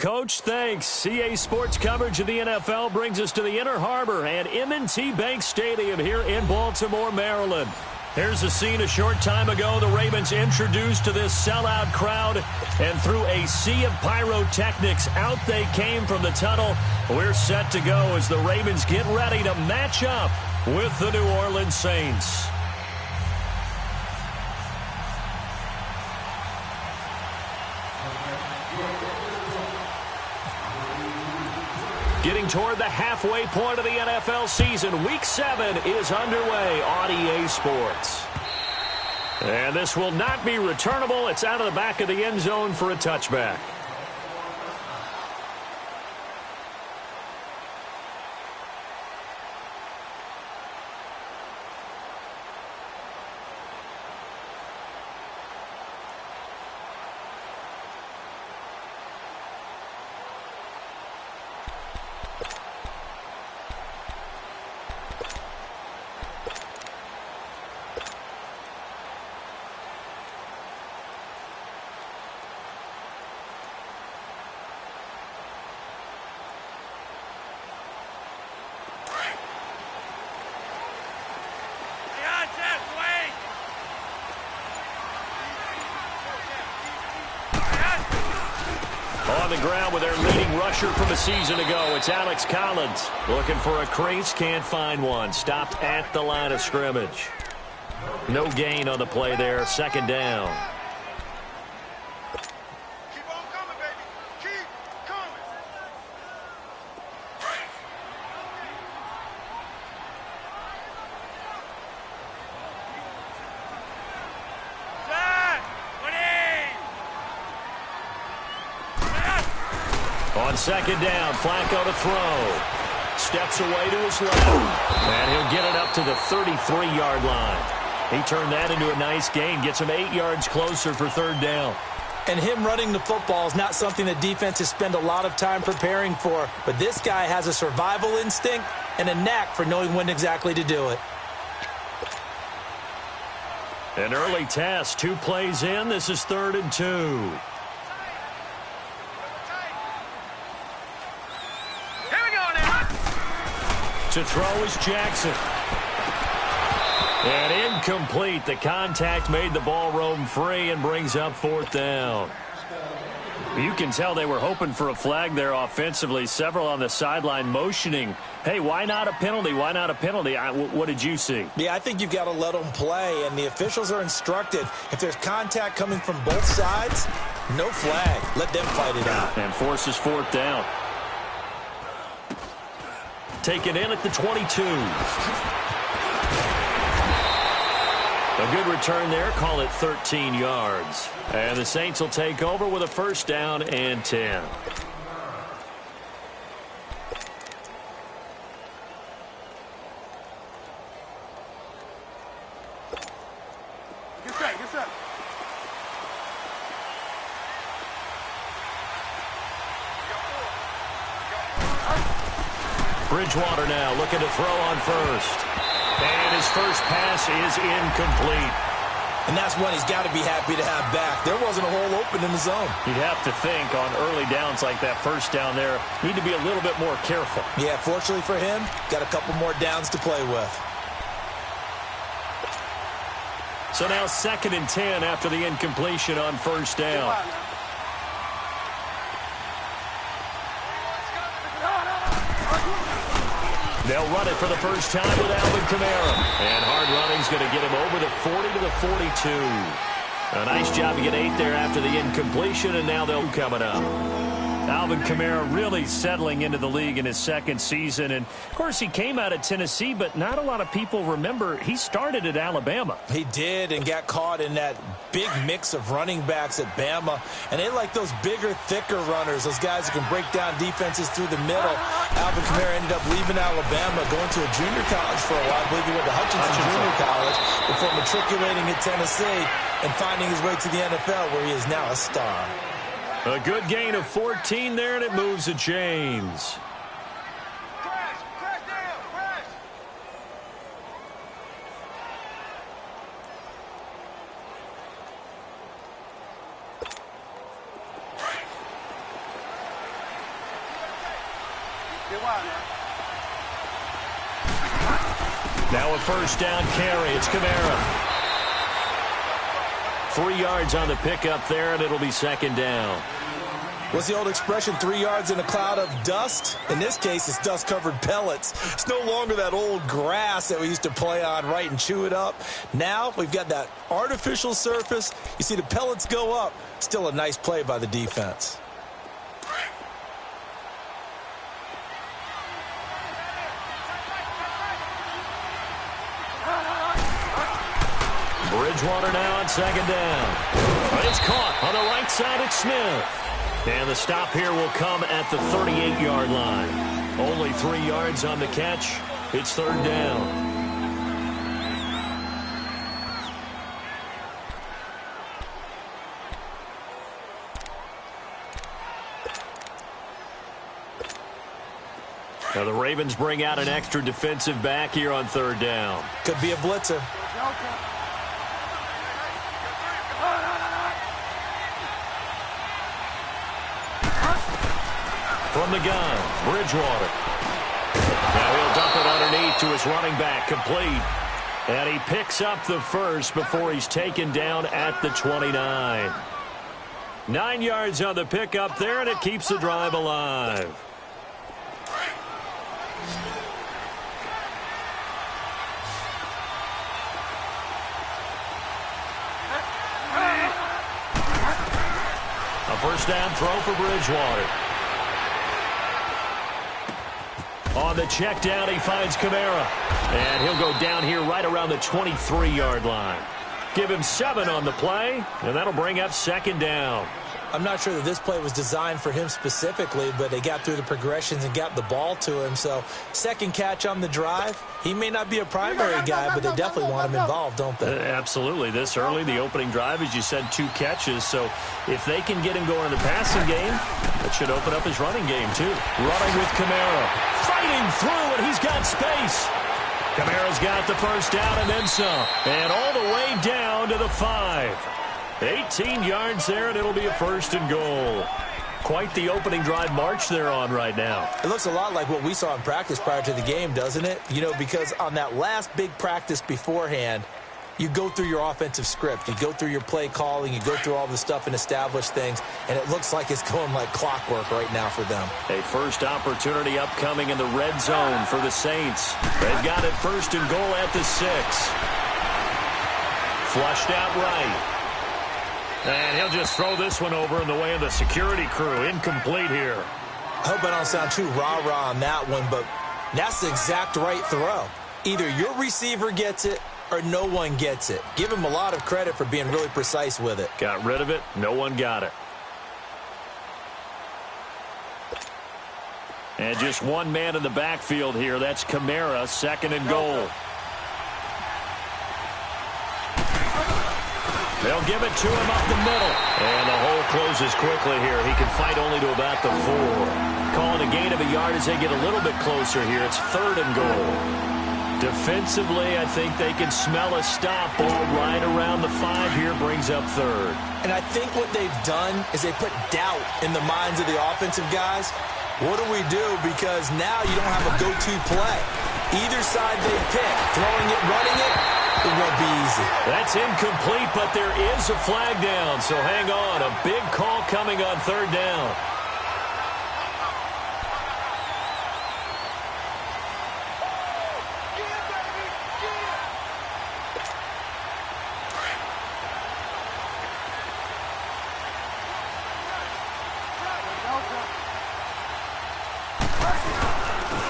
Coach. Thanks. CA Sports coverage of the NFL brings us to the Inner Harbor and M&T Bank Stadium here in Baltimore, Maryland. Here's the scene a short time ago. The Ravens introduced to this sellout crowd, and through a sea of pyrotechnics, out they came from the tunnel. We're set to go as the Ravens get ready to match up with the New Orleans Saints. Getting toward the halfway point of the NFL season, Week 7 is underway on EA Sports. And this will not be returnable. It's out of the back of the end zone for a touchback. On the ground with their leading rusher from a season ago, it's Alex Collins. Looking for a crease, can't find one. Stopped at the line of scrimmage. No gain on the play there, second down. Keep on coming, baby. Keep coming. On second down, Flacco to throw. Steps away to his left. And he'll get it up to the 33-yard line. He turned that into a nice gain. Gets him 8 yards closer for third down. And him running the football is not something that defenses spend a lot of time preparing for. But this guy has a survival instinct and a knack for knowing when exactly to do it. An early test, 2 plays in. This is 3rd and 2. To throw is Jackson. And incomplete. The contact made the ball roam free and brings up 4th down. You can tell they were hoping for a flag there offensively. Several on the sideline motioning. Hey, why not a penalty? Why not a penalty? What did you see? Yeah, I think you've got to let them play, and the officials are instructed. If there's contact coming from both sides, no flag. Let them fight it out. And forces 4th down. Taken in at the 22. A good return there. Call it 13 yards. And the Saints will take over with a 1st down and 10. Get set, get set. Bridgewater now looking to throw on first. And his first pass is incomplete. And that's one he's got to be happy to have back. There wasn't a hole open in the zone. You'd have to think on early downs like that, first down there, need to be a little bit more careful. Yeah, fortunately for him, got a couple more downs to play with. So now 2nd and 10 after the incompletion on 1st down. They'll run it for the first time with Alvin Kamara. And hard running's going to get him over the 40 to the 42. A nice job to get 8 there after the incompletion, and now they'll coming up. Alvin Kamara really settling into the league in his 2nd season. And, of course, he came out of Tennessee, but not a lot of people remember he started at Alabama. He did and got caught in that big mix of running backs at Bama. And they like those bigger, thicker runners, those guys who can break down defenses through the middle. Alvin Kamara ended up leaving Alabama, going to a junior college for a while. I believe he went to Hutchinson Junior College before matriculating at Tennessee and finding his way to the NFL, where he is now a star. A good gain of 14 there, and it moves the chains. Crash down, crash. Stay wide now. Now a first down carry. It's Kamara. 3 yards on the pickup there, and it'll be second down. What's the old expression, 3 yards in a cloud of dust? In this case, it's dust-covered pellets. It's no longer that old grass that we used to play on, right, and chew it up. Now we've got that artificial surface. You see the pellets go up. Still a nice play by the defense. Bridgewater now on second down. But it's caught on the right side at Smith. And the stop here will come at the 38-yard line. Only 3 yards on the catch. It's third down. Now the Ravens bring out an extra defensive back here on third down. Could be a blitzer. From the gun, Bridgewater. Now he'll dump it underneath to his running back, complete. And he picks up the first before he's taken down at the 29. 9 yards on the pickup there, and it keeps the drive alive. A first down throw for Bridgewater. On the check down, he finds Kamara. And he'll go down here right around the 23-yard line. Give him 7 on the play, and that'll bring up second down. I'm not sure that this play was designed for him specifically, but they got through the progressions and got the ball to him. So second catch on the drive. He may not be a primary guy, but they definitely want him involved, don't they? Absolutely. This early, the opening drive, as you said, 2 catches. So if they can get him going in the passing game, that should open up his running game, too. Running with Kamara. Fighting through, and he's got space. Kamara's got the first down and then some. And all the way down to the 5. 18 yards there, and it'll be a first and goal. Quite the opening drive march they're on right now. It looks a lot like what we saw in practice prior to the game, doesn't it? You know, because on that last big practice beforehand, you go through your offensive script. You go through your play calling. You go through all the stuff and establish things, and it looks like it's going like clockwork right now for them. A first opportunity upcoming in the red zone for the Saints. They've got it first and goal at the 6. Flushed out right. And he'll just throw this one over in the way of the security crew. Incomplete here. I hope I don't sound too rah-rah on that one, but that's the exact right throw. Either your receiver gets it or no one gets it. Give him a lot of credit for being really precise with it. Got rid of it. No one got it. And just one man in the backfield here. That's Kamara, second and goal. They'll give it to him up the middle. And the hole closes quickly here. He can fight only to about the 4. Calling a gain of a yard as they get a little bit closer here. It's third and goal. Defensively, I think they can smell a stop. Ball right around the 5 here, brings up third. And I think what they've done is they put doubt in the minds of the offensive guys. What do we do? Because now you don't have a go-to play. Either side they pick, throwing it, running it, it won't be easy. That's incomplete, but there is a flag down, so hang on. A big call coming on third down.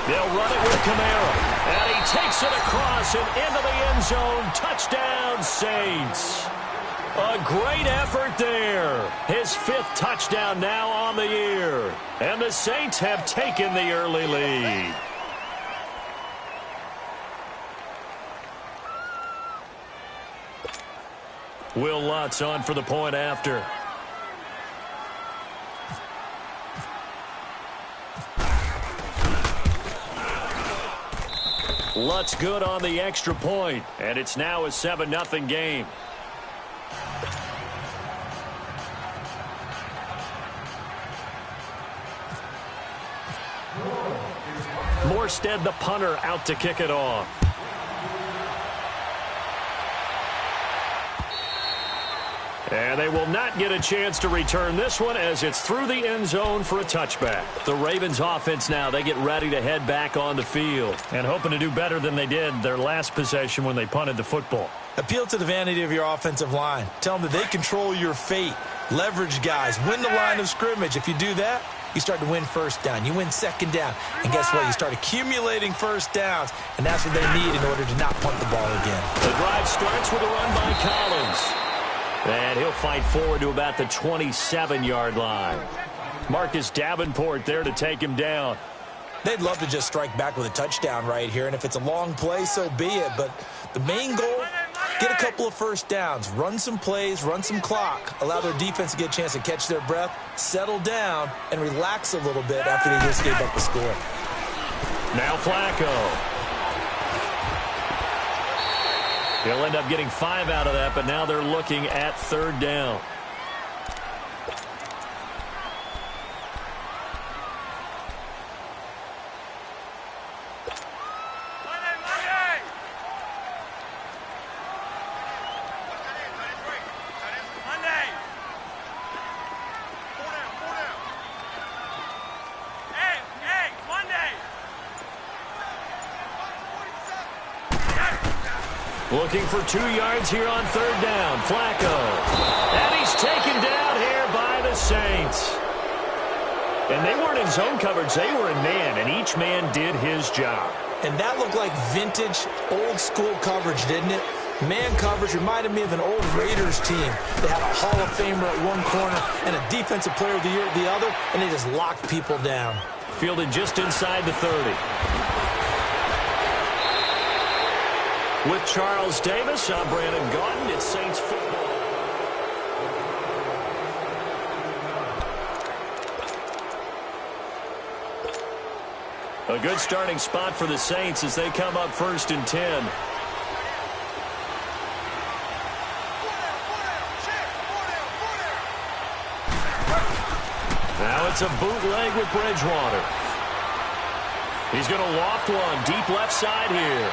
They'll run it with Kamara. And he takes it across and into the end zone. Touchdown, Saints. A great effort there. His 5th touchdown now on the year. And the Saints have taken the early lead. Will Lutz on for the point after. Lutz good on the extra point, and it's now a 7-0 game. Morstead, the punter, out to kick it off. And they will not get a chance to return this one as it's through the end zone for a touchback. The Ravens offense now, they get ready to head back on the field and hoping to do better than they did their last possession when they punted the football. Appeal to the vanity of your offensive line. Tell them that they control your fate. Leverage guys. Win the line of scrimmage. If you do that, you start to win first down. You win second down. And guess what? You start accumulating first downs. And that's what they need in order to not punt the ball again. The drive starts with a run by Collins. And he'll fight forward to about the 27-yard line. Marcus Davenport there to take him down. They'd love to just strike back with a touchdown right here. And if it's a long play, so be it. But the main goal, get a couple of first downs. Run some plays, run some clock. Allow their defense to get a chance to catch their breath, settle down, and relax a little bit after they just gave up a score. Now Flacco. He'll end up getting 5 out of that, but now they're looking at third down. Looking for 2 yards here on third down. Flacco. And he's taken down here by the Saints. And they weren't in zone coverage. They were in man, and each man did his job. And that looked like vintage, old-school coverage, didn't it? Man coverage reminded me of an old Raiders team. They had a Hall of Famer at one corner and a Defensive Player of the Year at the other, and they just locked people down. Fielded just inside the 30. With Charles Davis, I'm Brandon Gaudin. It's Saints football. A good starting spot for the Saints as they come up 1st and 10. Now it's a bootleg with Bridgewater. He's going to loft one deep left side here.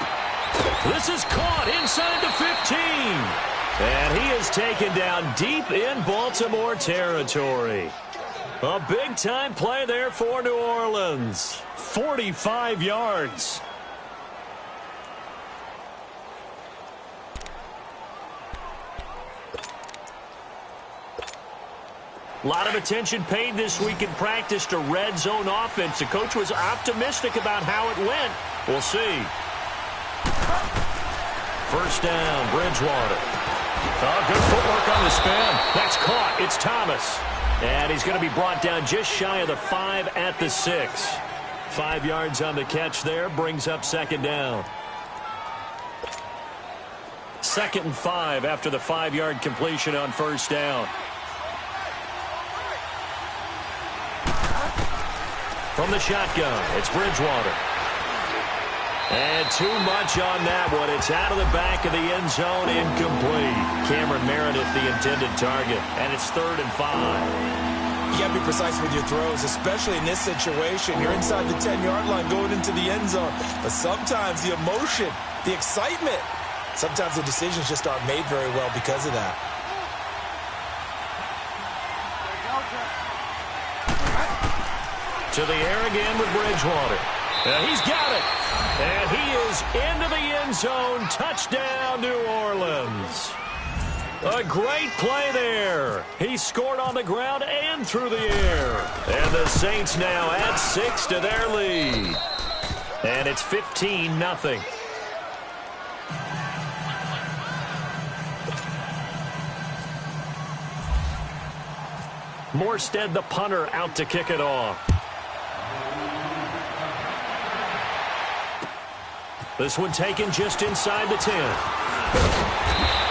This is caught inside the 15. And he is taken down deep in Baltimore territory. A big-time play there for New Orleans. 45 yards. A lot of attention paid this week in practice to red zone offense. The coach was optimistic about how it went. We'll see. First down, Bridgewater. Oh, good footwork on the spin. That's caught. It's Thomas. And he's going to be brought down just shy of the 5 at the 6. 5 yards on the catch there. Brings up second down. 2nd and 5 after the 5-yard completion on first down. From the shotgun, it's Bridgewater. And too much on that one. It's out of the back of the end zone, incomplete. Cameron Meredith, the intended target, and it's 3rd and 5. You got to be precise with your throws, especially in this situation. You're inside the 10-yard line going into the end zone. But sometimes the emotion, the excitement, sometimes the decisions just aren't made very well because of that. To the air again with Bridgewater. He's got it. And he is into the end zone. Touchdown, New Orleans. A great play there. He scored on the ground and through the air. And the Saints now add 6 to their lead. And it's 15-0. Morstead, the punter, out to kick it off. This one taken just inside the 10.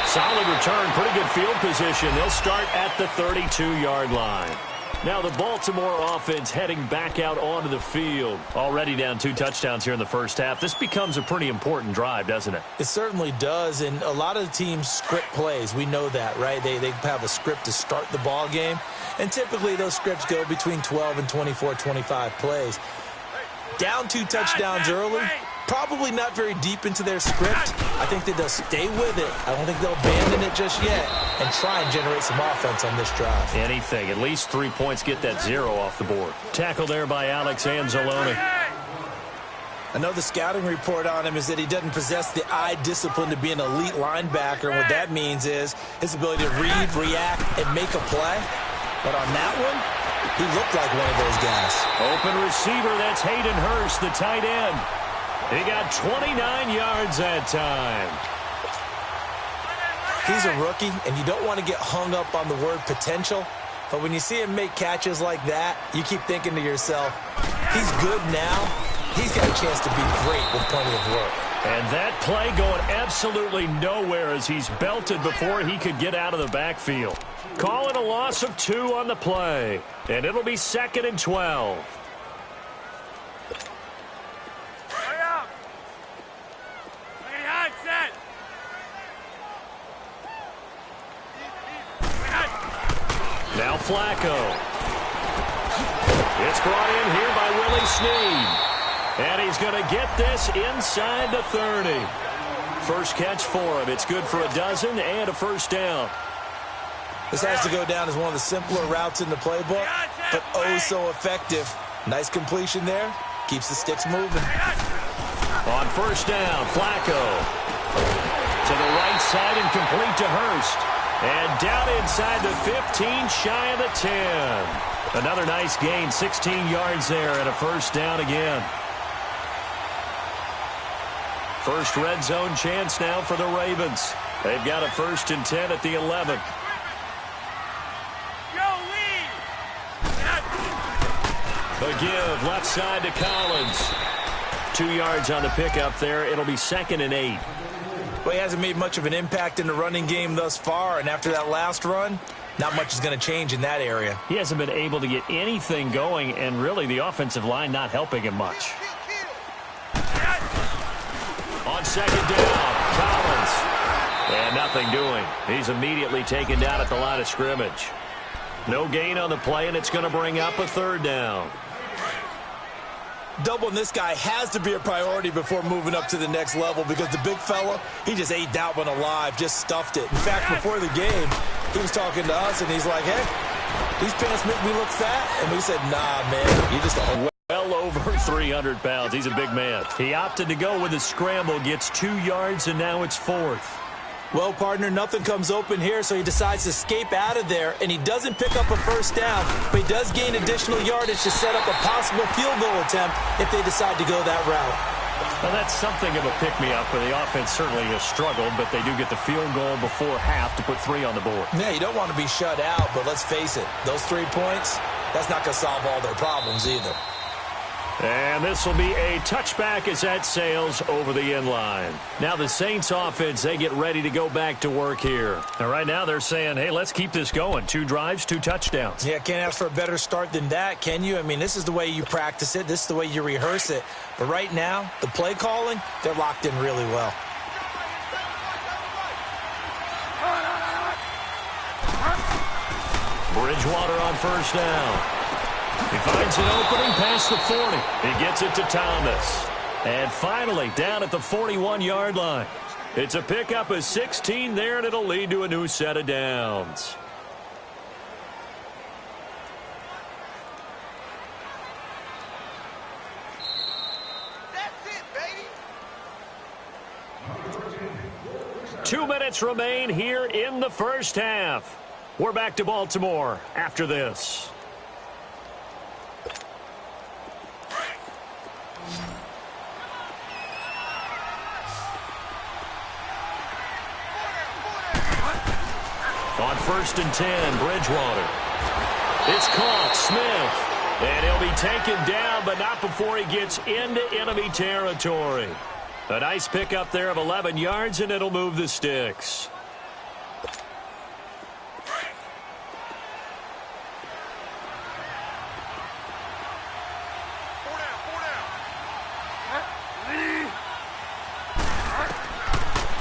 Solid return, pretty good field position. They'll start at the 32-yard line. Now the Baltimore offense heading back out onto the field. Already down 2 touchdowns here in the first half. This becomes a pretty important drive, doesn't it? It certainly does, and a lot of the teams script plays. We know that, right? They have a script to start the ball game, and typically those scripts go between 12 and 24, 25 plays. Down 2 touchdowns early. Probably not very deep into their script. I think that they'll stay with it. I don't think they'll abandon it just yet and try and generate some offense on this drive. Anything. At least 3 points, get that 0 off the board. Tackled there by Alex Anzalone. I know the scouting report on him is that he doesn't possess the eye discipline to be an elite linebacker. And what that means is his ability to read, react, and make a play. But on that one, he looked like one of those guys. Open receiver, that's Hayden Hurst, the tight end. He got 29 yards that time. He's a rookie, and you don't want to get hung up on the word potential. But when you see him make catches like that, you keep thinking to yourself, he's good now. He's got a chance to be great with plenty of work. And that play going absolutely nowhere as he's belted before he could get out of the backfield. Calling a loss of 2 on the play. And it'll be 2nd and 12. Now Flacco. It's brought in here by Willie Snead. And he's going to get this inside the 30. First catch for him. It's good for a dozen and a first down. This has to go down as one of the simpler routes in the playbook, but oh so effective. Nice completion there. Keeps the sticks moving. On first down, Flacco. To the right side and complete to Hurst. And down inside the 15, shy of the 10. Another nice gain, 16 yards there and a first down again. First red zone chance now for the Ravens. They've got a 1st and 10 at the 11. A give left side to Collins. 2 yards on the pickup there. It'll be 2nd and 8. Well, he hasn't made much of an impact in the running game thus far, and after that last run, not much is going to change in that area. He hasn't been able to get anything going, and really the offensive line not helping him much. On 2nd down, Collins. And nothing doing. He's immediately taken down at the line of scrimmage. No gain on the play, and it's going to bring up a 3rd down. Doubling this guy has to be a priority before moving up to the next level because the big fella, he just ate that one alive, just stuffed it. In fact, before the game, he was talking to us, and he's like, hey, these pants make me look fat. And we said, nah, man, you just a well over 300 pounds. He's a big man. He opted to go with a scramble, gets 2 yards, and now it's 4th. Well, partner, nothing comes open here, so he decides to escape out of there, and he doesn't pick up a first down, but he does gain additional yardage to set up a possible field goal attempt if they decide to go that route. Well, that's something of a pick-me-up, where the offense certainly has struggled, but they do get the field goal before half to put 3 on the board. Yeah, you don't want to be shut out, but let's face it, those 3 points, that's not going to solve all their problems either. And this will be a touchback as that sails over the end line. Now the Saints offense, they get ready to go back to work here. And right now they're saying, hey, let's keep this going. 2 drives, 2 touchdowns. Yeah, can't ask for a better start than that, can you? I mean, this is the way you practice it. This is the way you rehearse it. But right now, the play calling, they're locked in really well. Bridgewater on first down. He finds an opening past the 40. He gets it to Thomas. And finally, down at the 41-yard line. It's a pickup of 16 there, and it'll lead to a new set of downs. That's it, baby. 2 minutes remain here in the first half. We're back to Baltimore after this. On 1st and 10, Bridgewater. It's caught, Smith. And he'll be taken down, but not before he gets into enemy territory. A nice pickup there of 11 yards, and it'll move the sticks.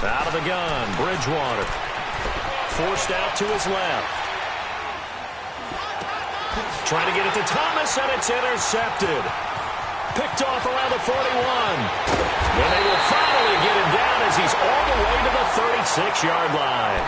Out of the gun, Bridgewater. Forced out to his left. Trying to get it to Thomas, and it's intercepted. Picked off around the 41. And they will finally get him down as he's all the way to the 36-yard line.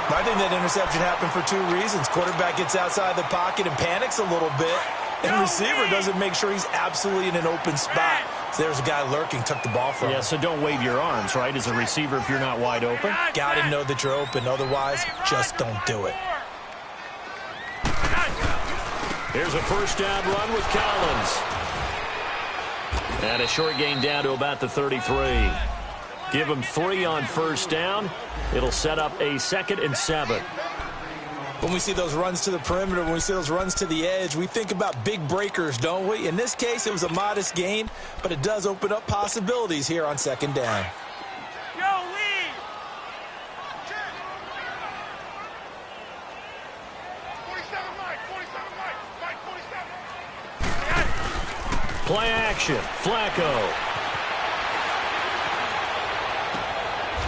I think that interception happened for two reasons. Quarterback gets outside the pocket and panics a little bit, and receiver doesn't make sure he's absolutely in an open spot. So there's a guy lurking, took the ball from him. Yeah, so don't wave your arms, right, as a receiver if you're not wide open. Got to know that you're open. Otherwise, just don't do it. Here's a first down run with Collins. And a short gain down to about the 33. Give him 3 on first down. It'll set up a 2nd and 7. When we see those runs to the perimeter, when we see those runs to the edge, we think about big breakers, don't we? In this case, it was a modest gain, but it does open up possibilities here on 2nd down. Yo, lead! 47, Mike, 47. Play action. Flacco.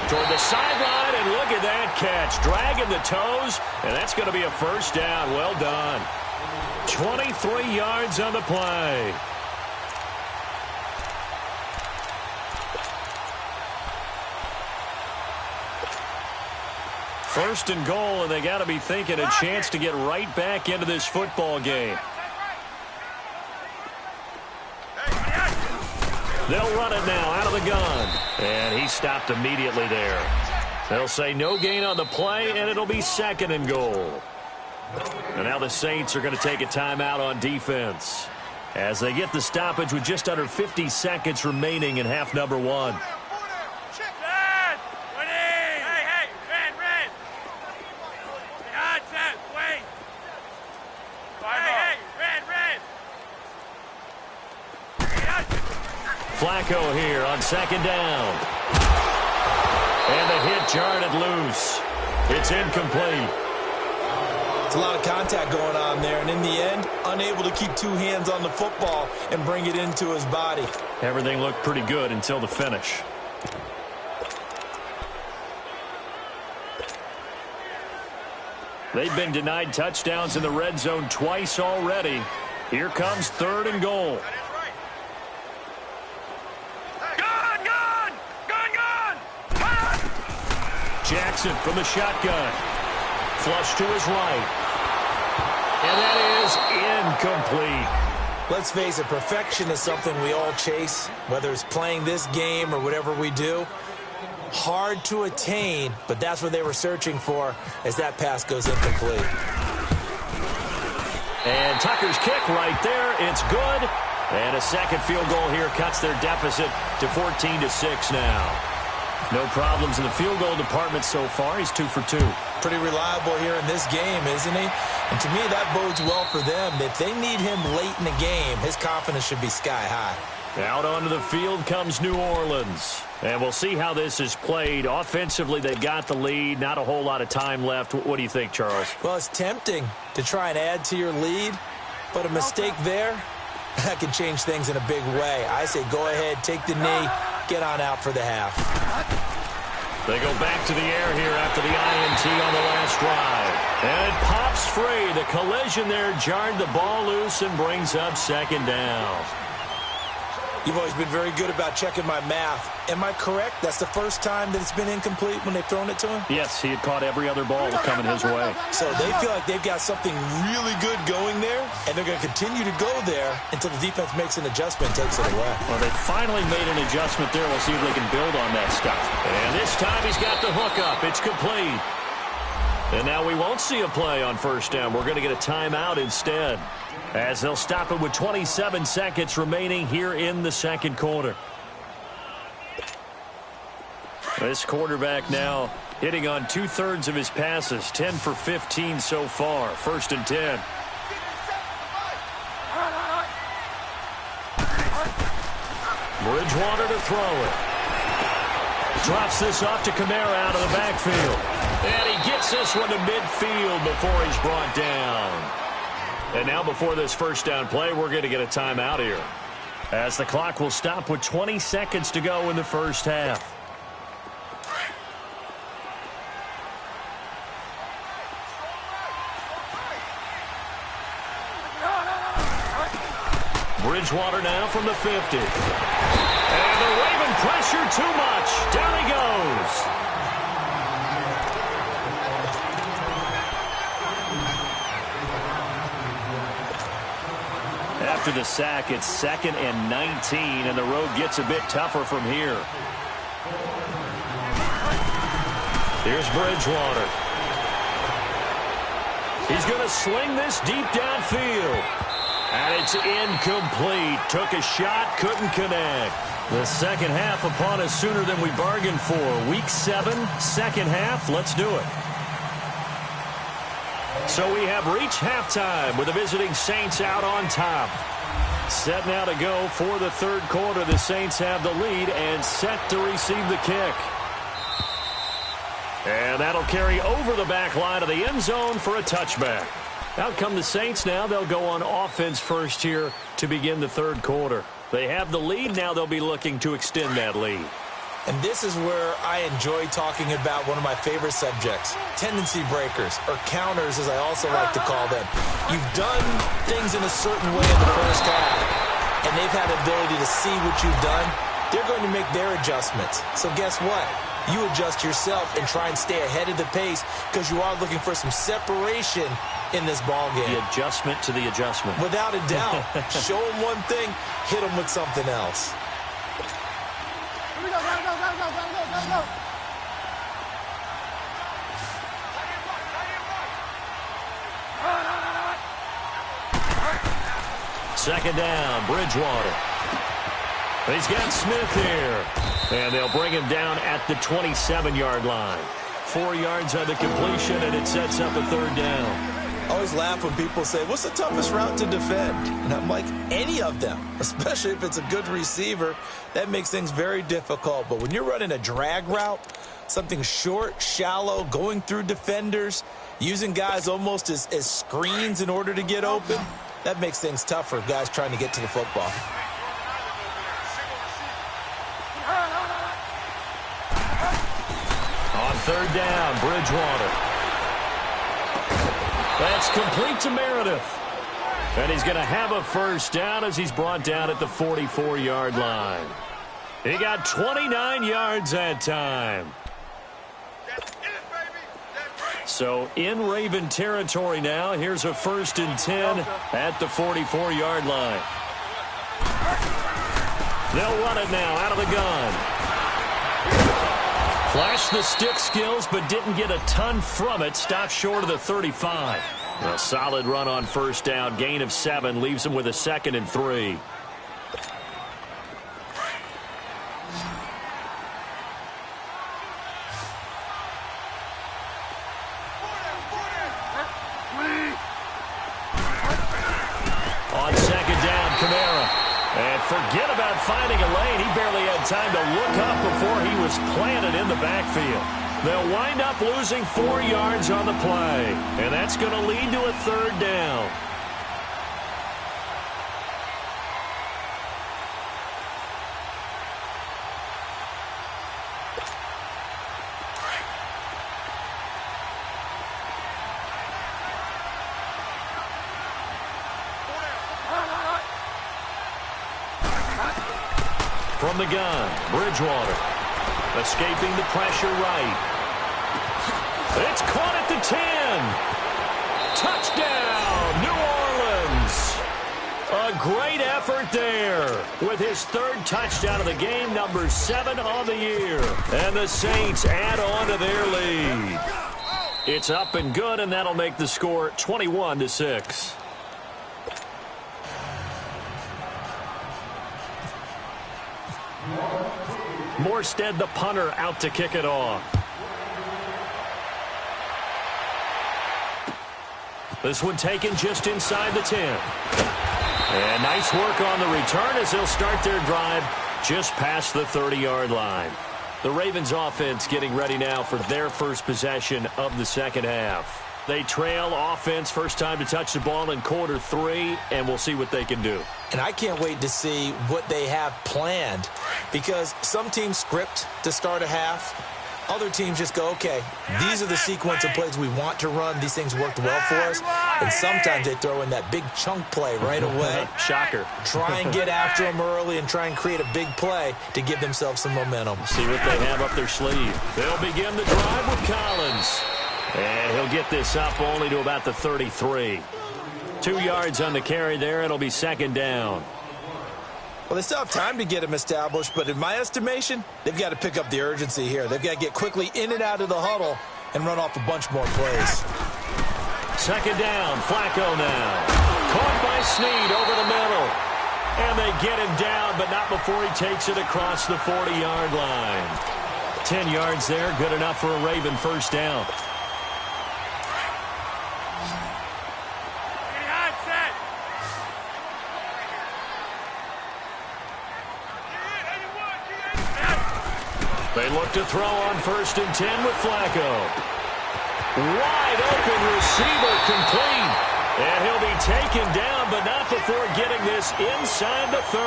Toward the sideline, and look at that catch. Dragging the toes, and that's going to be a first down. Well done. 23 yards on the play. First and goal, and they got to be thinking a chance to get right back into this football game. They'll run it now out of the gun. And he stopped immediately there. They'll say no gain on the play, and it'll be 2nd and goal. And now the Saints are going to take a timeout on defense as they get the stoppage with just under 50 seconds remaining in half number 1. Flacco here on 2nd down. And the hit jarred it loose. It's incomplete. It's a lot of contact going on there, and in the end, unable to keep 2 hands on the football and bring it into his body. Everything looked pretty good until the finish. They've been denied touchdowns in the red zone twice already. Here comes 3rd and goal. Jackson from the shotgun. Flush to his right. And that is incomplete. Let's face it, perfection is something we all chase, whether it's playing this game or whatever we do. Hard to attain, but that's what they were searching for as that pass goes incomplete. And Tucker's kick right there. It's good. And a 2nd field goal here cuts their deficit to 14-6 now. No problems in the field goal department so far. He's 2 for 2. Pretty reliable here in this game, isn't he? And to me, that bodes well for them. If they need him late in the game, his confidence should be sky high. Out onto the field comes New Orleans. And we'll see how this is played. Offensively, they've got the lead. Not a whole lot of time left. What do you think, Charles? Well, it's tempting to try and add to your lead, but a mistake there, that can change things in a big way. I say go ahead, take the knee, get on out for the half. They go back to the air here after the INT on the last drive. And it pops free. The collision there jarred the ball loose and brings up 2nd down. You've always been very good about checking my math. Am I correct? That's the first time that it's been incomplete when they've thrown it to him? Yes, he had caught every other ball coming his way. So they feel like they've got something really good going there, and they're going to continue to go there until the defense makes an adjustment and takes it away. Well, they finally made an adjustment there. We'll see if they can build on that stuff. And this time he's got the hook up. It's complete. And now we won't see a play on first down. We're going to get a timeout instead, as they'll stop it with 27 seconds remaining here in the 2nd quarter. This quarterback now hitting on 2/3 of his passes, 10 for 15 so far. 1st and 10. Bridgewater to throw it. Drops this off to Kamara out of the backfield. And he gets this one to midfield before he's brought down. And now before this first down play, we're going to get a timeout here, as the clock will stop with 20 seconds to go in the first half. Bridgewater now from the 50. And the Raven pressure too much. Down he goes. After the sack, it's 2nd and 19, and the road gets a bit tougher from here. Here's Bridgewater. He's going to sling this deep downfield. And it's incomplete. Took a shot, couldn't connect. The second half upon us sooner than we bargained for. Week 7, second half. Let's do it. So we have reached halftime with the visiting Saints out on top. Set now to go for the third quarter. The Saints have the lead and set to receive the kick. And that'll carry over the back line of the end zone for a touchback. Out come the Saints now. They'll go on offense first here to begin the third quarter. They have the lead. Now they'll be looking to extend that lead. And this is where I enjoy talking about one of my favorite subjects, tendency breakers, or counters as I also like to call them. You've done things in a certain way in the first half, and they've had the ability to see what you've done. They're going to make their adjustments. So guess what? You adjust yourself and try and stay ahead of the pace because you are looking for some separation in this ball game. The adjustment to the adjustment. Without a doubt. Show them one thing, hit them with something else. Go. Second down, Bridgewater. He's got Smith here. And they'll bring him down at the 27-yard line. 4 yards on the completion, and it sets up a third down. I always laugh when people say, what's the toughest route to defend? And I'm like, any of them, especially if it's a good receiver. That makes things very difficult. But when you're running a drag route, something short, shallow, going through defenders, using guys almost as screens in order to get open, that makes things tougher, guys trying to get to the football. On third down, Bridgewater. That's complete to Meredith. And he's going to have a first down as he's brought down at the 44-yard line. He got 29 yards that time. So in Raven territory now. Here's a 1st and 10 at the 44-yard line. They'll run it now out of the gun. Flashed the stick skills, but didn't get a ton from it. Stopped short of the 35. A solid run on first down. Gain of 7 leaves him with a 2nd and 3. On second down, Kamara. And forget about finding a lane. He barely had time to look up before he was planted in the backfield. They'll wind up losing 4 yards on the play. And that's going to lead to a third down. From the gun, Bridgewater. Escaping the pressure right. It's caught at the 10. Touchdown, New Orleans. A great effort there with his 3rd touchdown of the game, number 7 on the year. And the Saints add on to their lead. It's up and good, and that'll make the score 21-6. Morstead, the punter, out to kick it off. This one taken just inside the 10. And nice work on the return as they'll start their drive just past the 30-yard line. The Ravens offense getting ready now for their first possession of the second half. They trail offense, first time to touch the ball in quarter 3, and we'll see what they can do. And I can't wait to see what they have planned, because some teams script to start a half. Other teams just go, okay, these are the sequence of plays we want to run. These things worked well for us. And sometimes they throw in that big chunk play right away. Shocker. Try and get after them early and try and create a big play to give themselves some momentum. See what they have up their sleeve. They'll begin the drive with Collins. And he'll get this up only to about the 33. 2 yards on the carry there. It'll be second down. Well, they still have time to get him established, but in my estimation, they've got to pick up the urgency here. They've got to get quickly in and out of the huddle and run off a bunch more plays. Second down, Flacco now. Caught by Snead over the middle. And they get him down, but not before he takes it across the 40-yard line. 10 yards there, good enough for a Raven first down. They look to throw on 1st and 10 with Flacco. Wide open receiver complete. And he'll be taken down, but not before getting this inside the 30.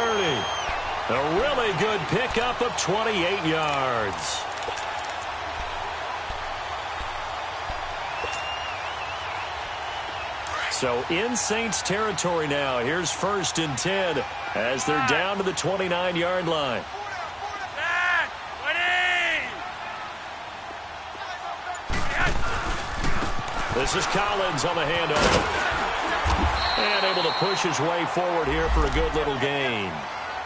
A really good pickup of 28 yards. So in Saints territory now. Here's 1st and 10 as they're down to the 29-yard line. This is Collins on the handoff. And able to push his way forward here for a good little gain.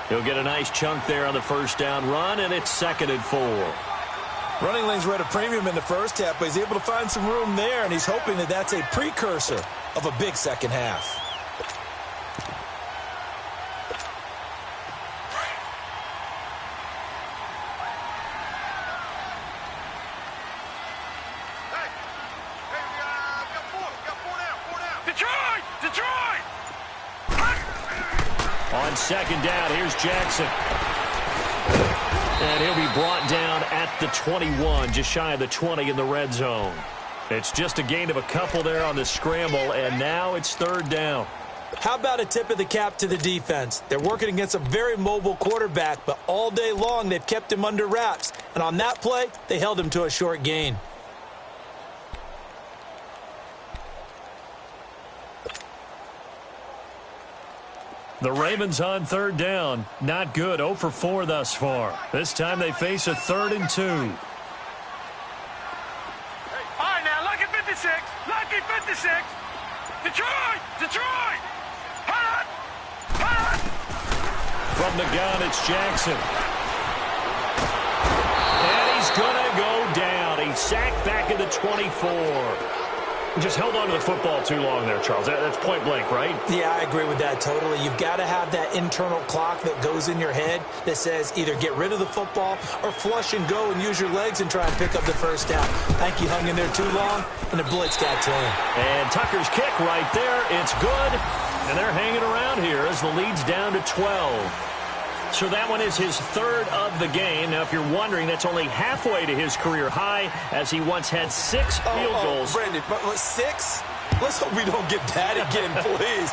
He'll get a nice chunk there on the first down run, and it's 2nd and 4. Running lanes were at a premium in the first half, but he's able to find some room there, and he's hoping that that's a precursor of a big second half. On second down, here's Jackson. And he'll be brought down at the 21, just shy of the 20 in the red zone. It's just a gain of a couple there on the scramble, and now it's 3rd down. How about a tip of the cap to the defense? They're working against a very mobile quarterback, but all day long they've kept him under wraps. And on that play, they held him to a short gain. The Ravens on 3rd down. Not good. 0 for 4 thus far. This time they face a 3rd and 2. All right, now, lucky 56. Lucky 56. Detroit! Detroit! Hot! Hot! From the gun, it's Jackson. And he's going to go down. He's sacked back at the 24. Just held on to the football too long there, Charles. That's point blank, right? Yeah, I agree with that totally. You've got to have that internal clock that goes in your head that says either get rid of the football or flush and go and use your legs and try and pick up the first down. I think he hung in there too long, and the blitz got to him. And Tucker's kick right there. It's good. And they're hanging around here as the lead's down to 12. So that one is his 3rd of the game. Now, if you're wondering, that's only halfway to his career high, as he once had 6 field goals. Brandon, but 6? Let's hope we don't get that again, please.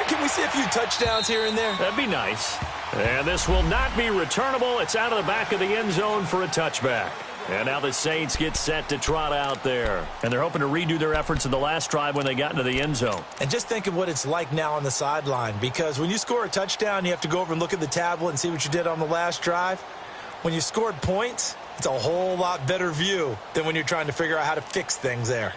Can we see a few touchdowns here and there? That'd be nice. And this will not be returnable. It's out of the back of the end zone for a touchback. And now the Saints get set to trot out there. And they're hoping to redo their efforts in the last drive when they got into the end zone. And just think of what it's like now on the sideline, because when you score a touchdown, you have to go over and look at the tablet and see what you did on the last drive. When you scored points, it's a whole lot better view than when you're trying to figure out how to fix things there.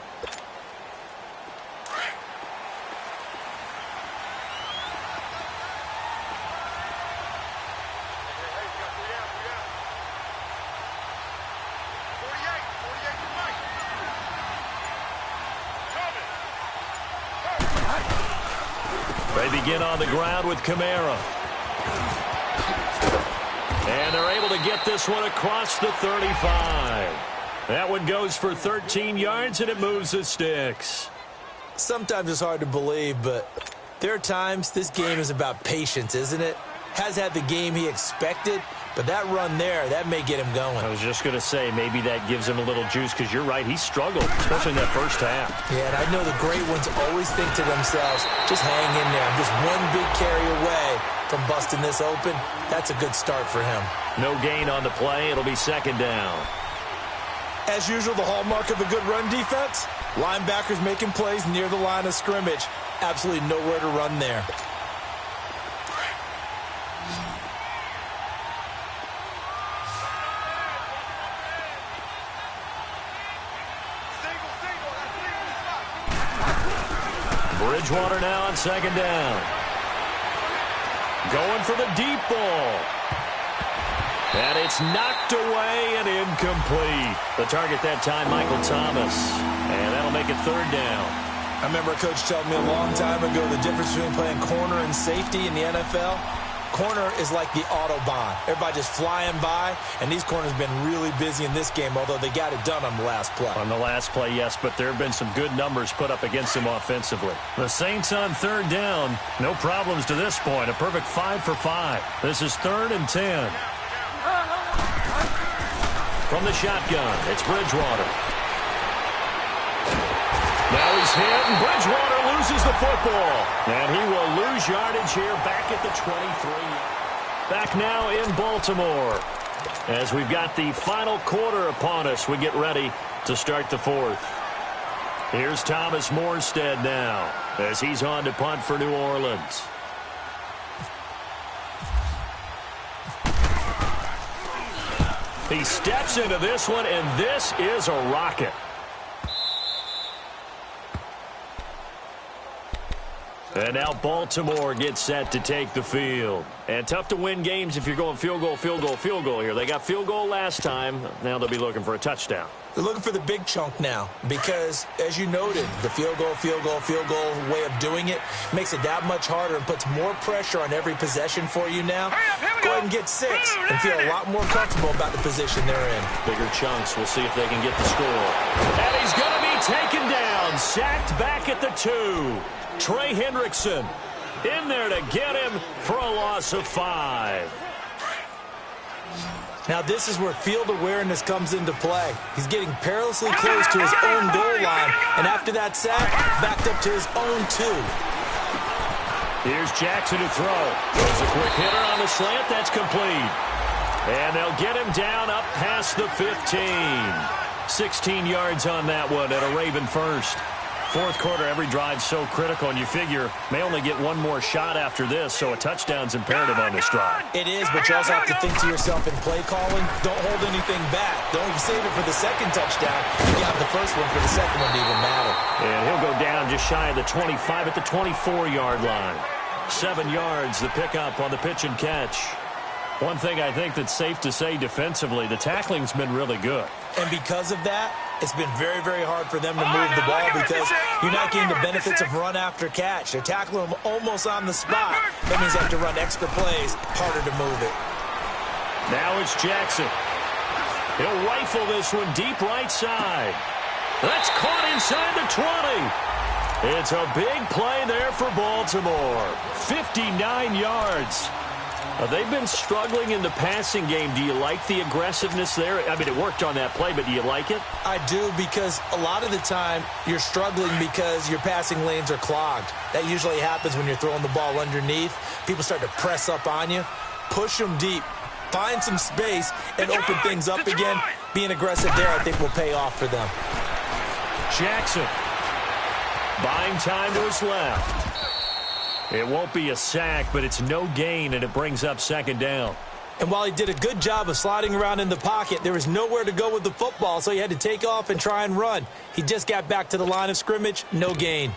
They begin on the ground with Kamara. And they're able to get this one across the 35. That one goes for 13 yards, and it moves the sticks. Sometimes it's hard to believe, but there are times this game is about patience, isn't it? Has had the game he expected, but that run there, that may get him going. I was just going to say, maybe that gives him a little juice, because you're right, he struggled, especially in that first half. Yeah, and I know the great ones always think to themselves, just hang in there. I'm just one big carry away from busting this open. That's a good start for him. No gain on the play. It'll be 2nd down. As usual, the hallmark of a good run defense, linebackers making plays near the line of scrimmage. Absolutely nowhere to run there. Bridgewater now on second down. Going for the deep ball. And it's knocked away and incomplete. The target that time, Michael Thomas. And that'll make it third down. I remember a coach telling me a long time ago the difference between playing corner and safety in the NFL. Corner is like the Autobahn. Everybody just flying by, and these corners have been really busy in this game, although they got it done on the last play. On the last play, yes, but there have been some good numbers put up against them offensively. The Saints on third down. No problems to this point. A perfect 5 for 5. This is 3rd and 10. From the shotgun, it's Bridgewater. Now he's hit, and Bridgewater loses the football. And he will lose yardage here back at the 23. Back now in Baltimore. As we've got the final quarter upon us, we get ready to start the fourth. Here's Thomas Morstead now as he's on to punt for New Orleans. He steps into this one, and this is a rocket. And now Baltimore gets set to take the field. And tough to win games if you're going field goal, field goal, field goal here. They got field goal last time. Now they'll be looking for a touchdown. They're looking for the big chunk now because, as you noted, the field goal way of doing it makes it that much harder and puts more pressure on every possession for you now. Go ahead and get 6 and feel a lot more comfortable about the position they're in. Bigger chunks. We'll see if they can get the score. And he's going to be taken down. Sacked back at the 2. Trey Hendrickson in there to get him for a loss of 5. Now this is where field awareness comes into play. He's getting perilously close to his own goal line, and after that sack, backed up to his own 2. Here's Jackson to throw. Throws a quick hitter on the slant. That's complete. And they'll get him down up past the 15. 16 yards on that one at a Raven first. Fourth quarter, every drive so critical, and you figure may only get one more shot after this, so a touchdown's imperative on this drive. It is, but you also have to think to yourself in play calling, don't hold anything back. Don't save it for the second touchdown. You got the first one for the second one to even matter. And he'll go down just shy of the 25 at the 24-yard line. 7 yards, the pickup on the pitch and catch. One thing I think that's safe to say defensively, the tackling's been really good. And because of that, it's been very, very hard for them to move the ball because you're not getting the benefits of run after catch. They're tackling them almost on the spot. That means they have to run extra plays, harder to move it. Now it's Jackson. He'll rifle this one deep right side. That's caught inside the 20. It's a big play there for Baltimore. 59 yards. They've been struggling in the passing game. Do you like the aggressiveness there? I mean, it worked on that play, but do you like it? I do, because a lot of the time you're struggling because your passing lanes are clogged. That usually happens when you're throwing the ball underneath. People start to press up on you. Push them deep. Find some space and open things up again. Being aggressive there, I think, will pay off for them. Jackson buying time to his left. It won't be a sack, but it's no gain, and it brings up second down. And while he did a good job of sliding around in the pocket, there was nowhere to go with the football, so he had to take off and try and run. He just got back to the line of scrimmage, no gain.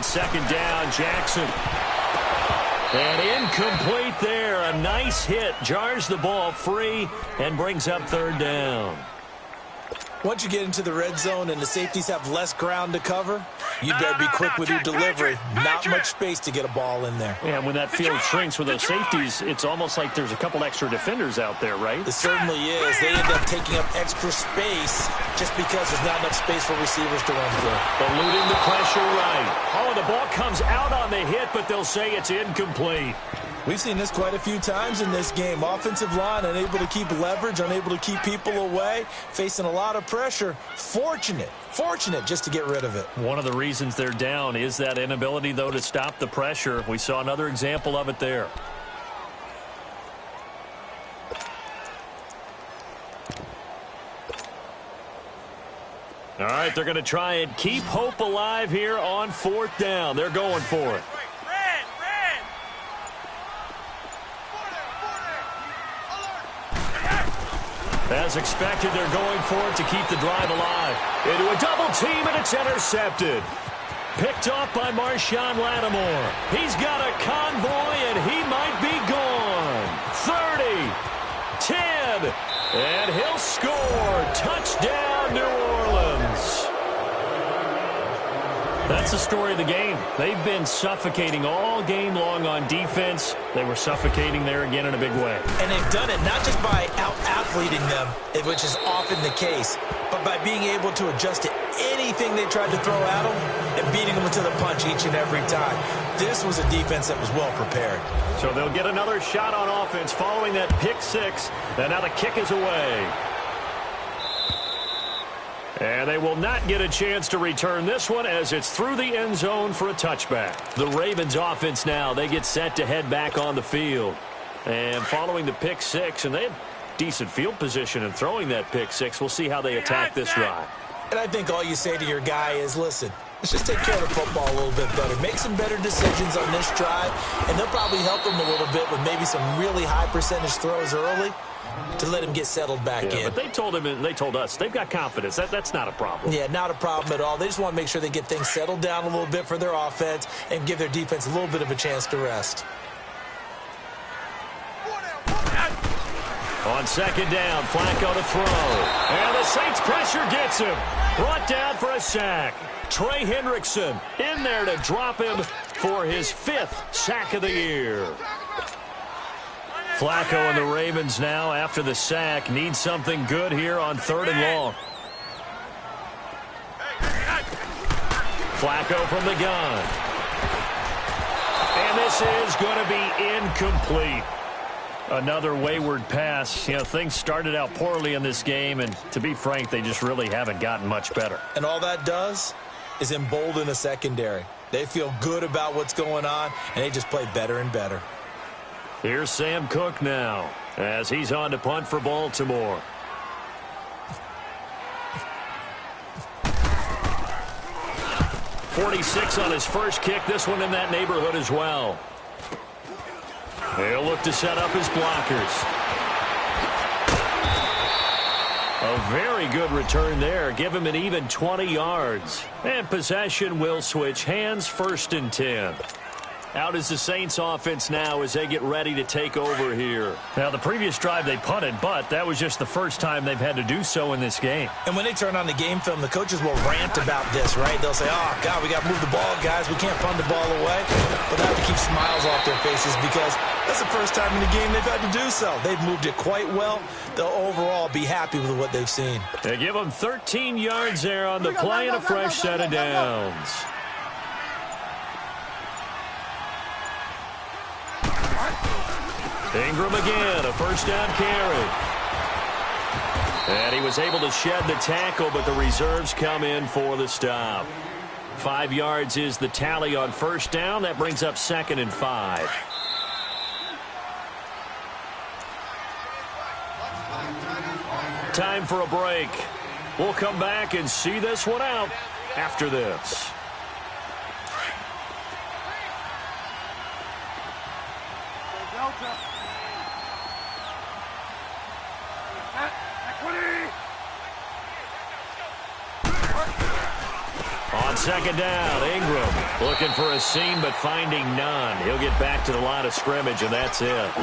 Second down, Jackson. And incomplete there. A nice hit. Jars the ball free and brings up third down. Once you get into the red zone and the safeties have less ground to cover, you better be quick with your delivery. Not much space to get a ball in there. Yeah, when that field shrinks with those safeties, it's almost like there's a couple extra defenders out there, right? It certainly is. They end up taking up extra space just because there's not enough space for receivers to run through. Eluding the pressure right. Oh, the ball comes out on the hit, but they'll say it's incomplete. We've seen this quite a few times in this game. Offensive line unable to keep leverage, unable to keep people away, facing a lot of pressure. Fortunate just to get rid of it. One of the reasons they're down is that inability, though, to stop the pressure. We saw another example of it there. All right, they're going to try and keep hope alive here on 4th down. They're going for it. As expected, they're going for it to keep the drive alive. Into a double team, and it's intercepted. Picked off by Marshawn Lattimore. He's got a convoy, and he might be gone. 30, 10, and he'll score. Touchdown, New Orleans. That's the story of the game. They've been suffocating all game long on defense. They were suffocating there again in a big way. And they've done it not just by out-athleting them, which is often the case, but by being able to adjust to anything they tried to throw at them and beating them to the punch each and every time. This was a defense that was well prepared. So they'll get another shot on offense following that pick six. And now the kick is away. And they will not get a chance to return this one as it's through the end zone for a touchback. The Ravens offense now, they get set to head back on the field. And following the pick six, and they had decent field position in throwing that pick six. We'll see how they attack this drive. And I think all you say to your guy is, listen, let's just take care of the football a little bit better. Make some better decisions on this drive, and they'll probably help him a little bit with maybe some really high percentage throws early to let him get settled back in. But they told him and they told us they've got confidence. That's not a problem. Yeah, not a problem at all. They just want to make sure they get things settled down a little bit for their offense and give their defense a little bit of a chance to rest. On 2nd down, Flacco to throw. And the Saints pressure gets him. Brought down for a sack. Trey Hendrickson in there to drop him for his 5th sack of the year. Flacco and the Ravens now, after the sack, need something good here on 3rd and long. Flacco from the gun. And this is going to be incomplete. Another wayward pass. You know, things started out poorly in this game, and to be frank, they just really haven't gotten much better. And all that does is embolden a secondary. They feel good about what's going on, and they just play better and better. Here's Sam Cook now as he's on to punt for Baltimore. .46 on his first kick. This one in that neighborhood as well. He'll look to set up his blockers. A very good return there. Give him an even 20 yards. And possession will switch hands, 1st and 10. Out is the Saints offense now as they get ready to take over here. Now, the previous drive they punted, but that was just the first time they've had to do so in this game. And when they turn on the game film, the coaches will rant about this, right? They'll say, oh, God, we got to move the ball, guys. We can't punt the ball away. But they have to keep smiles off their faces because that's the first time in the game they've had to do so. They've moved it quite well. They'll overall be happy with what they've seen. They give them 13 yards there on the play and a fresh set of downs. Ingram again, a 1st down carry. And he was able to shed the tackle, but the reserves come in for the stop. 5 yards is the tally on 1st down. That brings up 2nd and 5. Time for a break. We'll come back and see this one out after this. On 2nd down, Ingram looking for a seam but finding none. He'll get back to the line of scrimmage, and that's it.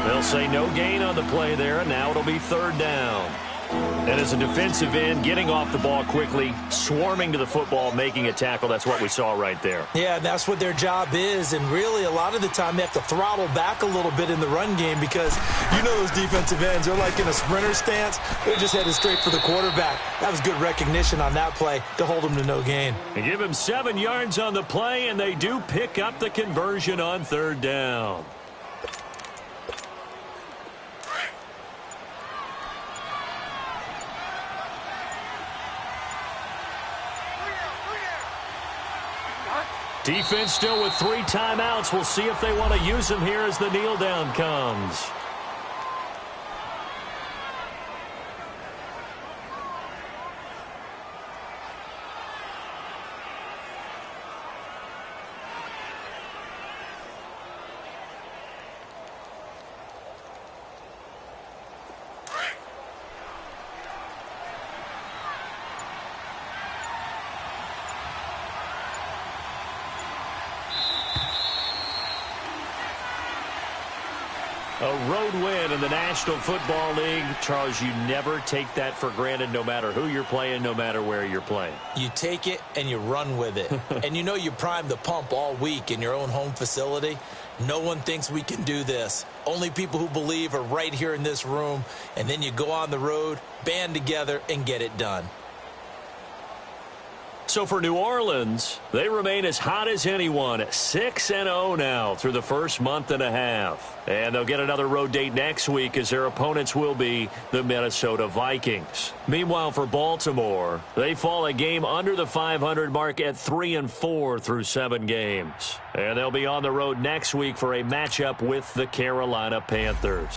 They'll say no gain on the play there, and now it'll be 3rd down. And as a defensive end, getting off the ball quickly, swarming to the football, making a tackle, that's what we saw right there. Yeah, that's what their job is, and really a lot of the time they have to throttle back a little bit in the run game because you know those defensive ends, they're like in a sprinter stance. They're just headed straight for the quarterback. That was good recognition on that play to hold him to no gain. They give him 7 yards on the play, and they do pick up the conversion on 3rd down. Defense still with 3 timeouts. We'll see if they want to use them here as the kneel down comes. A road win in the National Football League. Charles, you never take that for granted no matter who you're playing, no matter where you're playing. You take it and you run with it. And you know you primed the pump all week in your own home facility. No one thinks we can do this. Only people who believe are right here in this room. And then you go on the road, band together, and get it done. So for New Orleans, they remain as hot as anyone, 6-0 now through the first month and a half. And they'll get another road date next week as their opponents will be the Minnesota Vikings. Meanwhile, for Baltimore, they fall a game under the 500 mark at 3-4 through 7 games. And they'll be on the road next week for a matchup with the Carolina Panthers.